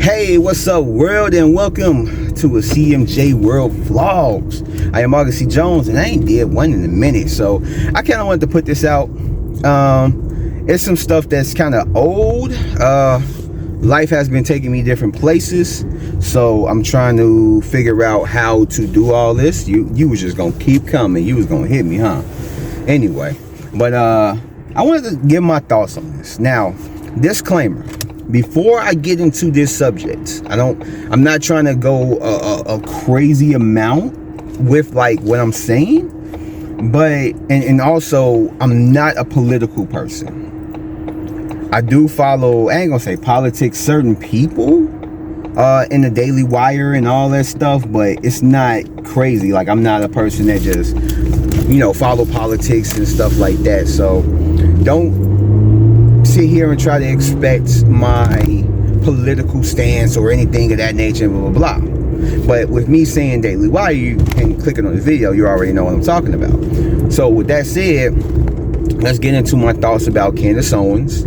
Hey, what's up, world, and welcome to a CMJ World Vlogs. I am August C. Jones, and I ain't did one in a minute, so I kind of wanted to put this out. It's some stuff that's kind of old. Life has been taking me different places, so I'm trying to figure out how to do all this. You was just gonna keep coming. You was gonna hit me, huh? Anyway, but I wanted to give my thoughts on this. Now, disclaimer. Before I get into this subject, I'm not trying to go a crazy amount with like what I'm saying, but and also I'm not a political person. I do follow, I ain't gonna say politics, certain people in the Daily Wire and all that stuff, but it's not crazy. Like, I'm not a person that just, follow politics and stuff like that. So don't sit here and try to expect my political stance or anything of that nature, blah blah blah. But with me saying Daily Wire, you can click it on the video, you already know what I'm talking about. So with that said, let's get into my thoughts about Candace Owens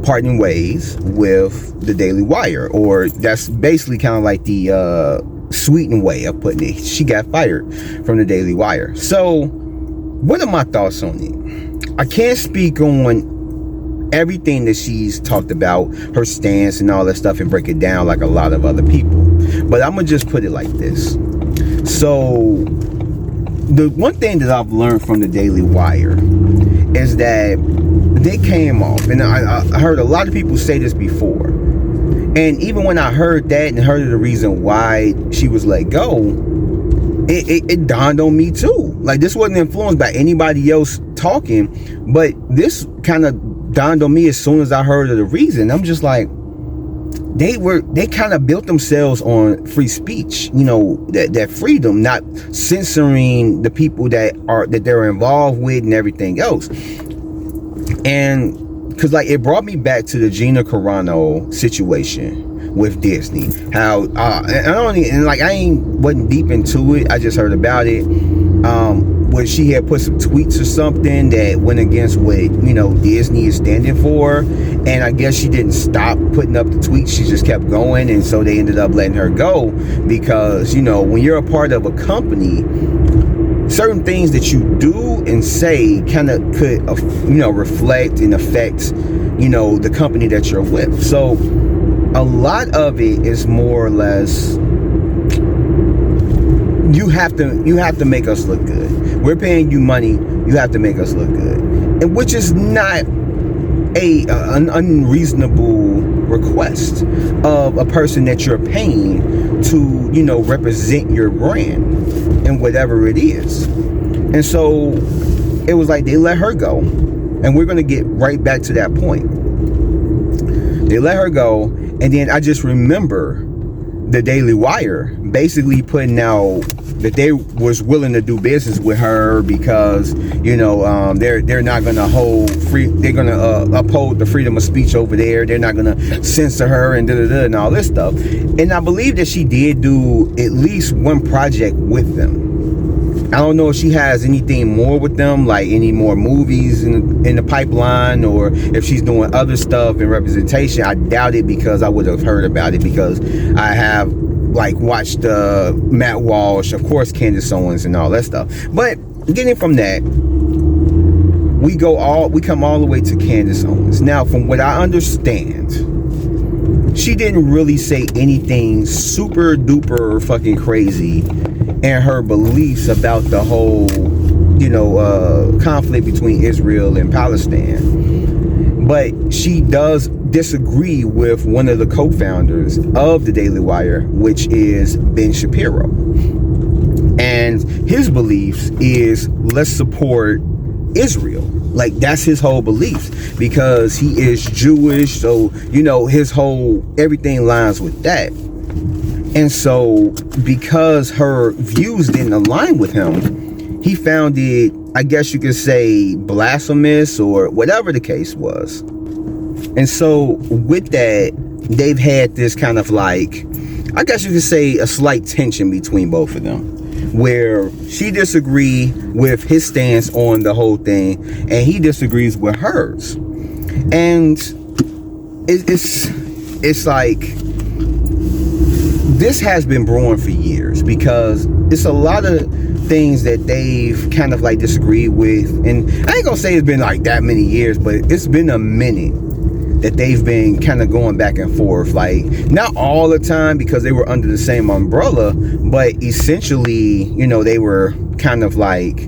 parting ways with the Daily Wire, or that's basically kind of like the sweetened way of putting it. She got fired from the Daily Wire. So what are my thoughts on it? I can't speak on everything that she's talked about, her stance and all that stuff, and break it down like a lot of other people, but I'm gonna just put it like this. So the one thing that I've learned from the Daily Wire is that they came off, and I heard a lot of people say this before, and even when I heard that and heard of the reason why she was let go, it dawned on me too. Like, this wasn't influenced by anybody else talking, but this kind of dawned on me as soon as I heard of the reason. I'm just like, they kind of built themselves on free speech, that freedom, not censoring the people that they're involved with and everything else. And because, like, it brought me back to the Gina Carano situation with Disney. How I wasn't deep into it. I just heard about it. Where she had put some tweets or something that went against what Disney is standing for, and I guess she didn't stop putting up the tweets. She just kept going, and so they ended up letting her go because when you're a part of a company, certain things that you do and say kind of could reflect and affect the company that you're with. So a lot of it is more or less, you have to make us look good. We're paying you money, you have to make us look good, and which is not an unreasonable request of a person that you're paying to represent your brand and whatever it is. And so it was like they let her go, and we're going to get right back to that point. They let her go, and then I just remember the Daily Wire basically putting out that they was willing to do business with her because they're not gonna they're gonna uphold the freedom of speech over there. They're not gonna censor her and and all this stuff. And I believe that she did do at least one project with them. I don't know if she has anything more with them, like any more movies in the pipeline, or if she's doing other stuff in representation. I doubt it, because I would have heard about it, because I have watched Matt Walsh, of course, Candace Owens and all that stuff. But getting from that, we come all the way to Candace Owens. Now, from what I understand, she didn't really say anything super duper fucking crazy in her beliefs about the whole conflict between Israel and Palestine, but she does disagree with one of the co-founders of the Daily Wire, which is Ben Shapiro, and his beliefs is, let's support Israel. Like, that's his whole belief, because he is Jewish, so his whole everything lines with that. And so because her views didn't align with him, he found it, I guess you could say, blasphemous, or whatever the case was. And so with that, they've had this kind of I guess you could say, a slight tension between both of them, where she disagreed with his stance on the whole thing, and he disagrees with hers. And it's like, this has been brewing for years, because it's a lot of things that they've kind of like disagreed with. And I ain't gonna say it's been like that many years, but it's been a minute that they've been kind of going back and forth, like not all the time because they were under the same umbrella, but essentially, you know, they were kind of like,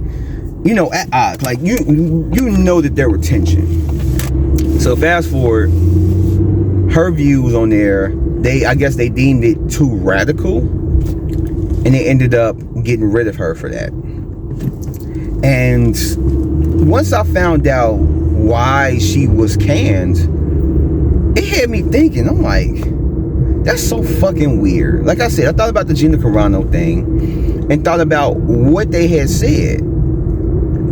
you know, at odds. Like you know that there were tension. So fast forward, her views on there, I guess they deemed it too radical, and they ended up getting rid of her for that. And once I found out why she was canned, it had me thinking. I'm like, that's so fucking weird. Like I said, I thought about the Gina Carano thing and thought about what they had said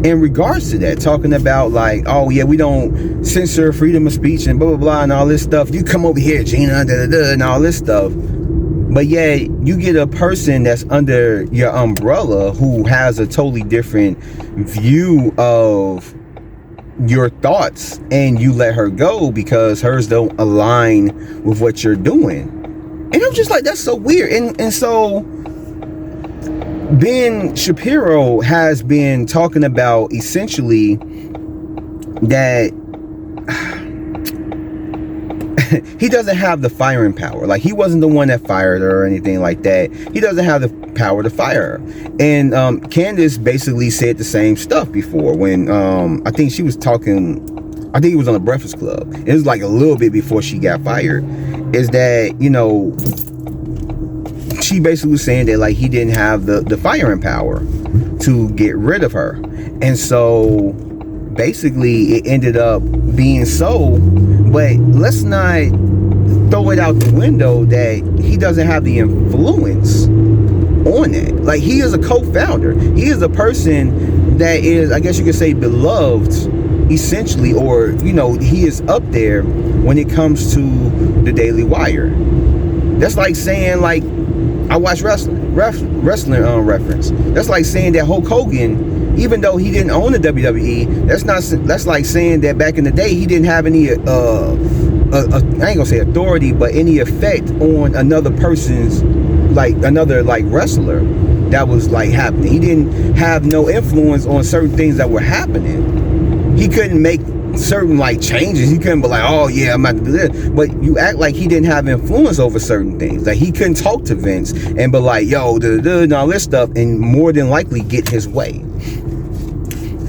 in regards to that, talking about like, oh yeah, we don't censor freedom of speech and blah blah blah and all this stuff. You come over here, Gina, da da da, and all this stuff. But yeah, you get a person that's under your umbrella who has a totally different view of your thoughts, and you let her go because hers don't align with what you're doing. And I'm just like, that's so weird. And so Ben Shapiro has been talking about essentially that he doesn't have the firing power. Like, he wasn't the one that fired her or anything like that. He doesn't have the power to fire her. And Candace basically said the same stuff before when I think she was talking, I think it was on the Breakfast Club. It was like a little bit before she got fired. Is that, you know, she basically was saying that like he didn't have the firing power to get rid of her. And so basically it ended up being so. But let's not throw it out the window that he doesn't have the influence on it. Like, he is a co-founder. He is a person that is, I guess you could say, beloved, essentially, or, you know, he is up there when it comes to the Daily Wire. That's like saying, like, I watch wrestling reference. That's like saying that Hulk Hogan, even though he didn't own the WWE, that's like saying that back in the day he didn't have any I ain't gonna say authority, but any effect on another person's, like another like wrestler that was like happening. He didn't have no influence on certain things that were happening. He couldn't make certain like changes. He couldn't be like, oh yeah, I'm about to do this. But you act like he didn't have influence over certain things. Like, he couldn't talk to Vince and be like, yo, and all this stuff, and more than likely get his way.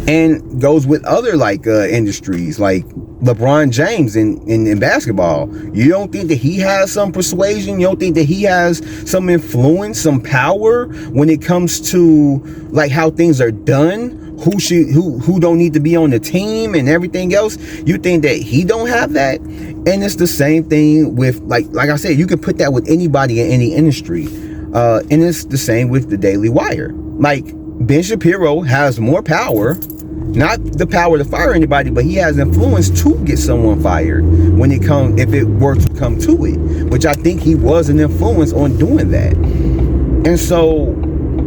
And goes with other like industries, like LeBron James in basketball. You don't think that he has some persuasion? You don't think that he has some influence, some power when it comes to like how things are done? Who don't need to be on the team and everything else? You think that he don't have that? And it's the same thing with like I said, you can put that with anybody in any industry. And it's the same with the Daily Wire. Like, Ben Shapiro has more power, not the power to fire anybody, but he has influence to get someone fired when it comes, if it were to come to it, which I think he was an influence on doing that. And so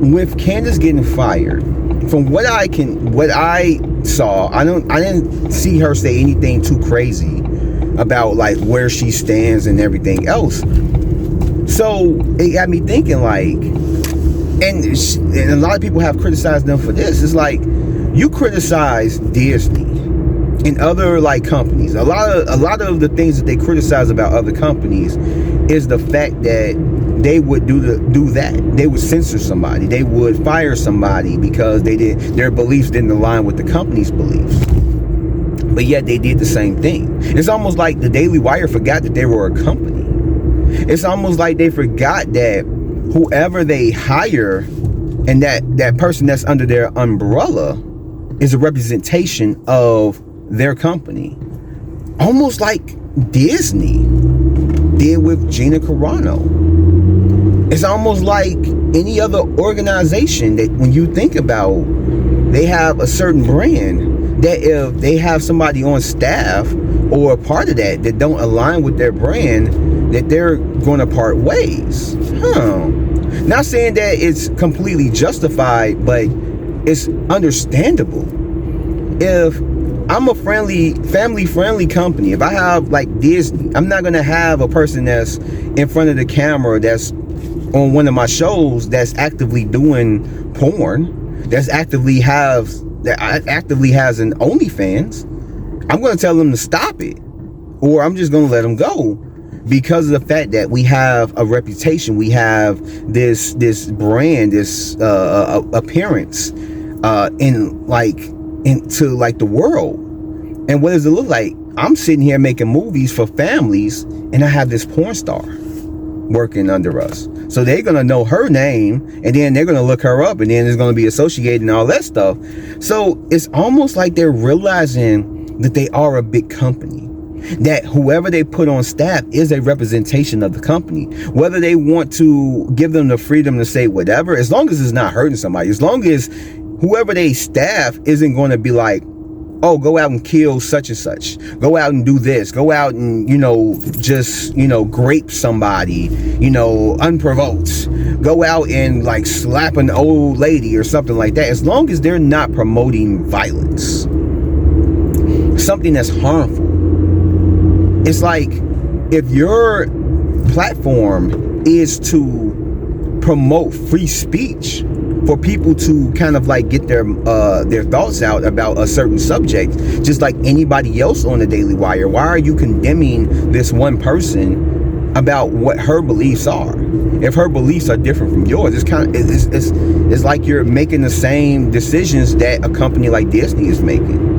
with Candace getting fired, from what I saw, I didn't see her say anything too crazy about like where she stands and everything else. So it got me thinking, like, and a lot of people have criticized them for this. It's like, you criticize Disney and other like companies. A lot of the things that they criticize about other companies is the fact that they would do that. They would censor somebody. They would fire somebody because their beliefs didn't align with the company's beliefs. But yet they did the same thing. It's almost like the Daily Wire forgot that they were a company. It's almost like they forgot that whoever they hire and that person that's under their umbrella is a representation of their company. Almost like Disney did with Gina Carano. It's almost like any other organization that when you think about, they have a certain brand that if they have somebody on staff or a part of that don't align with their brand, that they're going to part ways. Not saying that it's completely justified, but it's understandable. If I'm a family-friendly company, if I have like Disney, I'm not going to have a person that's in front of the camera that's on one of my shows that's actively doing porn, that actively has an OnlyFans, I'm going to tell them to stop it, or I'm just going to let them go, because of the fact that we have a reputation, we have this brand, this appearance into like the world. And what does it look like? I'm sitting here making movies for families, and I have this porn star working under us. So they're going to know her name, and then they're going to look her up, and then it's going to be associated and all that stuff. So it's almost like they're realizing that they are a big company, that whoever they put on staff is a representation of the company. Whether they want to give them the freedom to say whatever, as long as it's not hurting somebody, as long as whoever they staff isn't going to be like, oh, go out and kill such and such, go out and do this, go out and, just, grape somebody, unprovoked, go out and like slap an old lady or something like that. As long as they're not promoting violence, something that's harmful. It's like, if your platform is to promote free speech for people to kind of like get their thoughts out about a certain subject, just like anybody else on the Daily Wire, why are you condemning this one person about what her beliefs are? If her beliefs are different from yours, it's like you're making the same decisions that a company like Disney is making.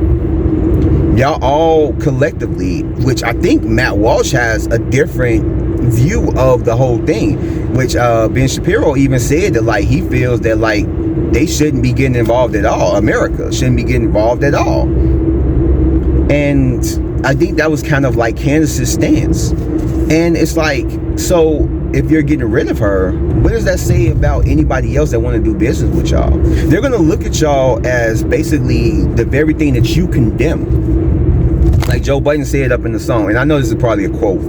Y'all all collectively, which I think Matt Walsh has a different view of the whole thing, which Ben Shapiro even said that like he feels that like they shouldn't be getting involved at all. America shouldn't be getting involved at all. And I think that was kind of like Candace's stance. And it's like, so if you're getting rid of her, what does that say about anybody else that want to do business with y'all? They're going to look at y'all as basically the very thing that you condemn. Like Joe Budden said up in the song, and I know this is probably a quote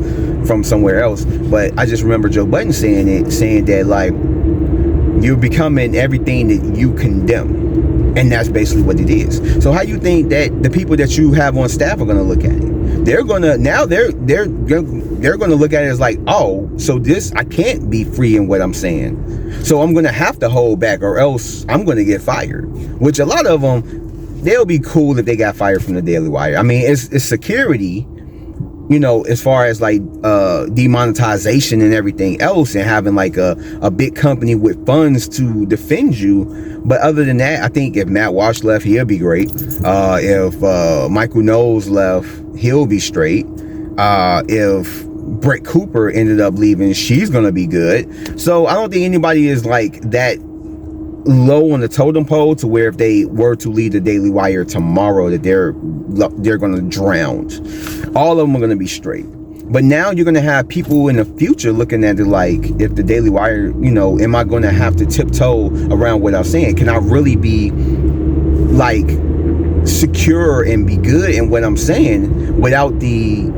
from somewhere else, but I just remember Joe Budden saying that like, you're becoming everything that you condemn. And that's basically what it is. So how you think that the people that you have on staff are going to look at it? They're going to look at it as like, oh, so this, I can't be free in what I'm saying. So I'm going to have to hold back, or else I'm going to get fired. Which a lot of them, they'll be cool if they got fired from the Daily Wire. I mean, it's security, as far as like demonetization and everything else, and having like a big company with funds to defend you. But other than that, I think if Matt Walsh left, he'll be great. If Michael Knowles left, he'll be straight. If Brett Cooper ended up leaving, she's gonna be good. So I don't think anybody is like that low on the totem pole to where if they were to leave the Daily Wire tomorrow, that they're gonna drown. All of them are gonna be straight. But now you're gonna have people in the future looking at it like, if the Daily Wire, am I gonna have to tiptoe around what I'm saying? Can I really be like secure and be good in what I'm saying without the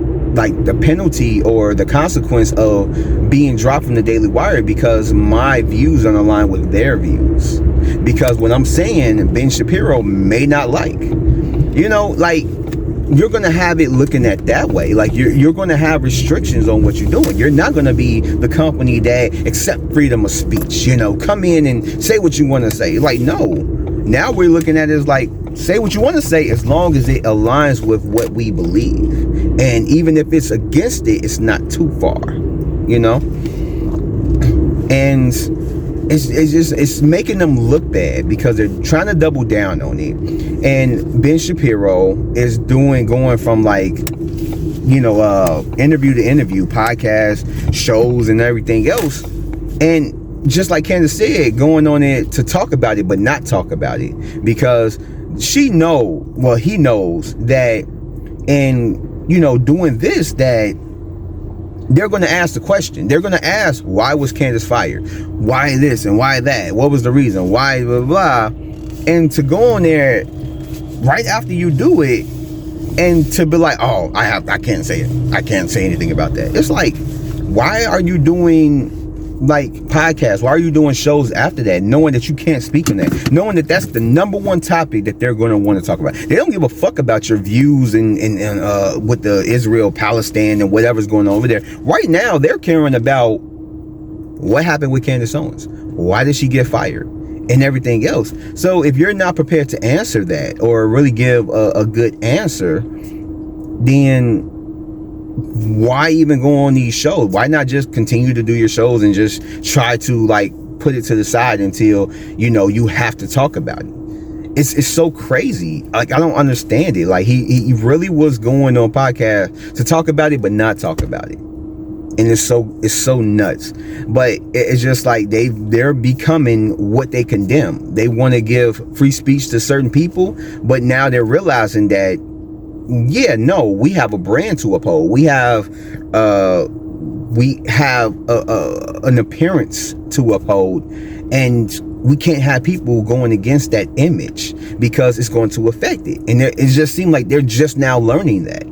penalty or the consequence of being dropped from the Daily Wire because my views don't align with their views? Because what I'm saying, Ben Shapiro may not like. You're going to have it looking at that way. Like you're going to have restrictions on what you're doing. You're not going to be the company that accept freedom of speech. Come in and say what you want to say. Like, no. Now we're looking at it as like, say what you want to say as long as it aligns with what we believe. And even if it's against it, it's not too far, And it's making them look bad because they're trying to double down on it. And Ben Shapiro is going from like, interview to interview, podcast, shows, and everything else. And just like Candace said, going on it to talk about it, but not talk about it, because he knows that in, doing this, that they're going to ask the question. They're going to ask, why was Candace fired? Why this and why that? What was the reason? Why blah, blah, blah. And to go on there right after you do it and to be like, oh, I can't say it. I can't say anything about that. It's like, why are you doing like podcasts? Why are you doing shows after that, knowing that you can't speak on that, knowing that that's the number one topic that they're going to want to talk about? They don't give a fuck about your views and with the Israel Palestine and whatever's going on over there right now. They're caring about What happened with Candace Owens? Why did she get fired? And everything else. So if you're not prepared to answer that or really give a good answer, then why even go on these shows? Why not just continue to do your shows and just try to like put it to the side until you have to talk about it? It's so crazy. Like, I don't understand it. Like, he really was going on podcasts to talk about it but not talk about it, and it's so nuts. But it's just like they're becoming what they condemn. They want to give free speech to certain people, but now they're realizing that we have a brand to uphold. We have an appearance to uphold, and we can't have people going against that image because it's going to affect it. And it just seemed like they're just now learning that.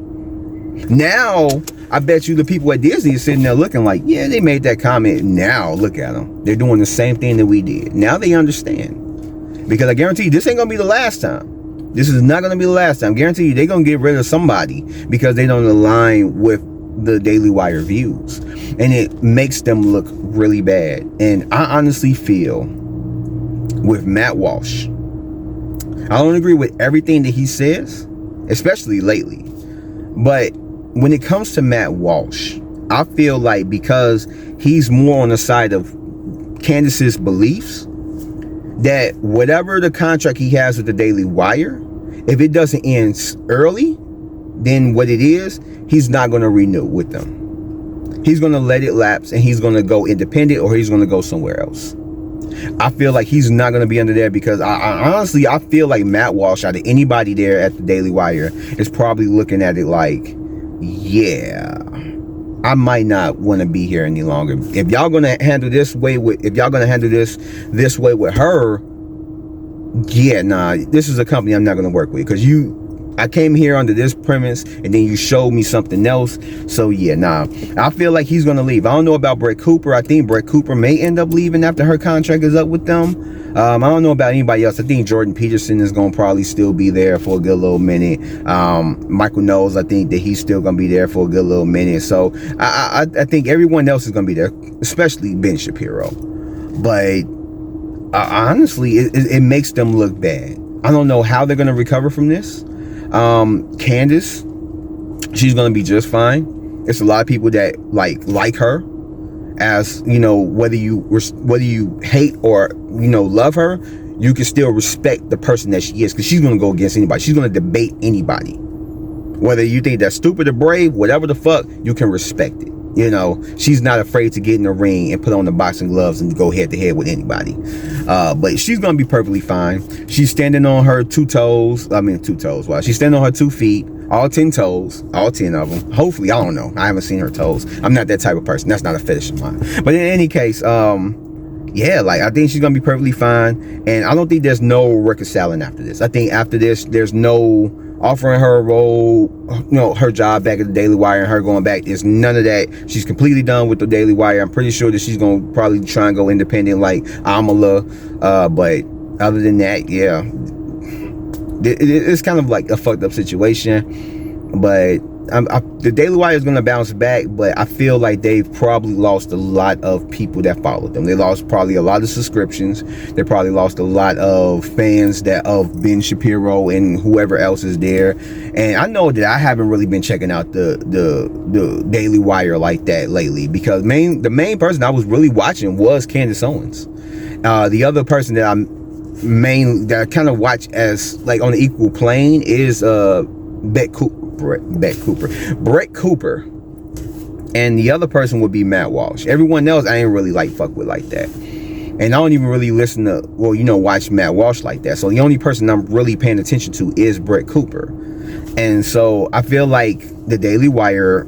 Now, I bet you the people at Disney are sitting there looking like, yeah, they made that comment. Now, look at them. They're doing the same thing that we did. Now they understand. Because I guarantee you, this ain't going to be the last time. This is not going to be the last time. I guarantee you, they're going to get rid of somebody because they don't align with the Daily Wire views. And it makes them look really bad. And I honestly feel with Matt Walsh, I don't agree with everything that he says, especially lately. But when it comes to Matt Walsh, I feel like because he's more on the side of Candace's beliefs, that whatever the contract he has with the Daily Wire, if it doesn't end early than what it is, he's not going to renew with them. He's going to let it lapse and he's going to go independent, or he's going to go somewhere else. I feel like he's not going to be under there because I honestly feel like Matt Walsh, out of anybody there at the Daily Wire, is probably looking at it like, yeah, I might not want to be here any longer. If y'all going to handle this way with her, yeah, nah, this is a company I'm not going to work with, because I came here under this premise and then you showed me something else. So yeah, nah, I feel like he's going to leave. I don't know about Brett Cooper. I think Brett Cooper may end up leaving after her contract is up with them. I don't know about anybody else. I think Jordan Peterson is going to probably still be there for a good little minute. Michael Knowles, I think that he's still going to be there for a good little minute. So I think everyone else is going to be there, especially Ben Shapiro. But honestly, it makes them look bad. I don't know how they're going to recover from this. Candace, she's gonna be just fine. It's a lot of people that like her, as whether you hate or love her, you can still respect the person that she is, because she's gonna go against anybody. She's gonna debate anybody, whether you think that's stupid or brave, whatever the fuck, you can respect it. She's not afraid to get in the ring and put on the boxing gloves and go head to head with anybody. But she's going to be perfectly fine. She's standing on her 2 toes. Wow. She's standing on her 2 feet, all 10 toes, all 10 of them. Hopefully, I don't know. I haven't seen her toes. I'm not that type of person. That's not a fetish of mine. But in any case, yeah, I think she's going to be perfectly fine. And I don't think there's no reconciling after this. I think after this, there's no offering her a role, her job back at the Daily Wire and her going back. There's none of that. She's completely done with the Daily Wire. I'm pretty sure that she's going to probably try and go independent like Amala. But other than that, yeah, it's kind of like a fucked up situation. But the Daily Wire is going to bounce back, but I feel like they've probably lost a lot of people that followed them. They lost probably a lot of subscriptions. They probably lost a lot of fans of Ben Shapiro and whoever else is there. And I know that I haven't really been checking out the Daily Wire like that lately, because the main person I was really watching was Candace Owens. The other person that I kind of watch as like on an equal plane is Brett Cooper, and the other person would be Matt Walsh. Everyone else I ain't really fuck with like that, and I don't even really listen to watch Matt Walsh like that. So the only person I'm really paying attention to is Brett Cooper. And so I feel like the Daily Wire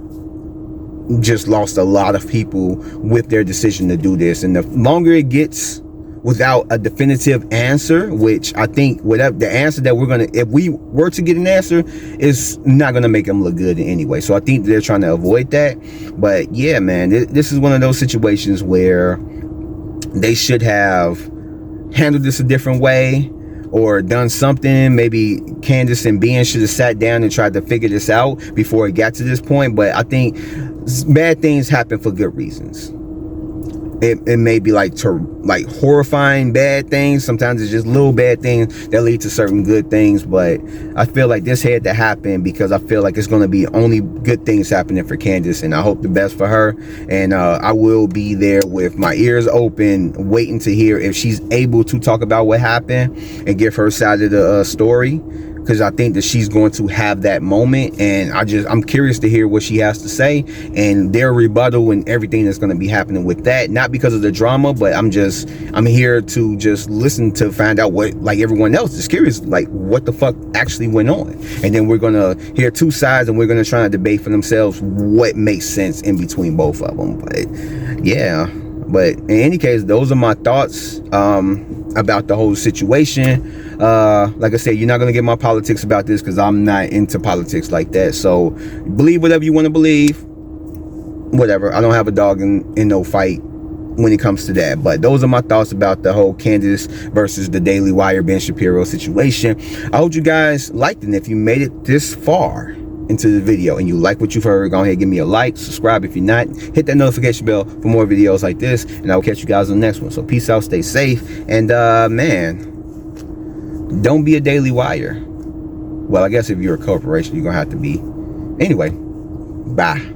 just lost a lot of people with their decision to do this, and the longer it gets without a definitive answer, which I think whatever the answer that if we were to get an answer, is not gonna make them look good in any way. So I think they're trying to avoid that. But yeah, man, this is one of those situations where they should have handled this a different way, or done something. Maybe Candace and Ben should have sat down and tried to figure this out before it got to this point. But I think bad things happen for good reasons. it may be like horrifying bad things. Sometimes it's just little bad things that lead to certain good things. But I feel like this had to happen because I feel like it's going to be only good things happening for Candace, and I hope the best for her. And I will be there with my ears open, waiting to hear if she's able to talk about what happened and give her side of the story, because I think that she's going to have that moment, and I'm curious to hear what she has to say and their rebuttal and everything that's going to be happening with that. Not because of the drama, but I'm here to just listen to find out what, like everyone else is curious, like what the fuck actually went on. And then we're going to hear two sides, and we're going to try to debate for themselves what makes sense in between both of them. But yeah, but in any case, those are my thoughts about the whole situation. Like I said, you're not gonna get my politics about this because I'm not into politics like that. So believe whatever you want to believe, whatever. I don't have a dog in no fight when it comes to that. But those are my thoughts about the whole Candace versus the Daily Wire Ben Shapiro situation. I hope you guys liked it. And if you made it this far into the video and you like what you've heard, go ahead and give me a like, subscribe if you're not, hit that notification bell for more videos like this, and I'll catch you guys on the next one. So peace out, stay safe, and man, don't be a Daily Wire. Well, I guess if you're a corporation, you're gonna have to be. Anyway, bye.